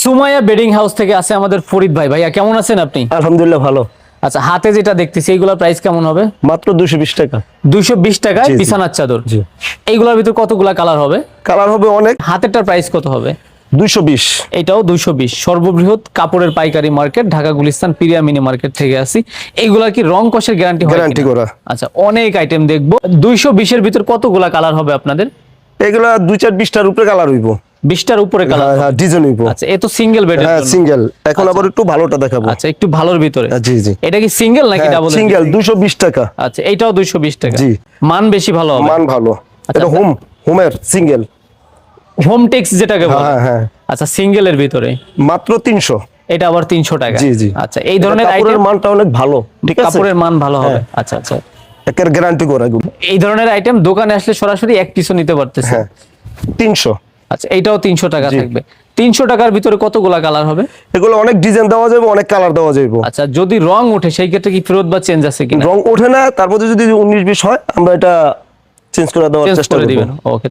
Sumaiya bedding house থেকে আছে আমাদের ফরিদ ভাই। ভাইয়া কেমন আছেন আপনি? আলহামদুলিল্লাহ ভালো। আচ্ছা, হাতে যেটা দেখতেছি এইগুলোর প্রাইস কেমন হবে? মাত্র 220 টাকা। 220 টাকায় জি, জি। বিছানার চাদর। জি। এইগুলোর ভিতর কতগুলা কালার হবে? কালার হবে অনেক। হাতেরটার প্রাইস কত হবে? 220। এটাও 220। সর্ববৃহৎ কাপড়ের পাইকারি মার্কেট ঢাকা গুলিস্তান পিরিয়া মিনি মার্কেট থেকে আসি। এইগুলা কি রং কষের গ্যারান্টি হয়? গ্যারান্টি করা। আচ্ছা, অনেক আইটেম দেখবো। 220 এর ভিতর কতগুলা কালার হবে আপনাদের? এগুলা 2-4-20টার উপরে কালার হইব। 20টার উপরে কালার। হ্যাঁ, ডিজাইন হইব। আচ্ছা, এ তো সিঙ্গেল বেডের হ্যাঁ, জন্য। সিঙ্গেল। এখন আবার একটু ভালোটা দেখাবো। আচ্ছা, একটু ভালোর ভিতরে। জি জি। এটা কি সিঙ্গেল নাকি ডাবল? সিঙ্গেল 220 টাকা। আচ্ছা, এটাও 220 টাকা। জি। মান বেশি ভালো হবে। মান ভালো। আচ্ছা, এটা হোমের সিঙ্গেল। হোম টেক্স যেটাকে বলে। হ্যাঁ হ্যাঁ। আচ্ছা, সিঙ্গেলের ভিতরে মাত্র 300। এটা আবার 300 টাকা। জি জি। আচ্ছা, এই ধরনের কাপড়ের আইটেম মানটা অনেক ভালো। ঠিক আছে। কাপড়ের মান ভালো হবে। হ্যাঁ। আচ্ছা আচ্ছা। একের গ্যারান্টি করা এগুলো। এই ধরনের আইটেম দোকানে আসলে সরাসরি এক পিসও নিতে পারতেছে। হ্যাঁ। 300। আচ্ছা, এইটাও 300 টাকা জি। থাকবে। 300 টাকার ভিতরে কতগুলা কালার হবে? এগুলো অনেক ডিজাইন দেওয়া যাবে, অনেক কালার দেওয়া যাবে। আচ্ছা, যদি রং ওঠে সেই ক্ষেত্রে কি ফেরত বা চেঞ্জ আছে কিনা? রং ওঠে না, তারপরে যদি 19-20 হয় আমরা এটা চেঞ্জ করে দেওয়ার চেঞ্জ চেষ্টা করে করব। দিবেন। ওকে।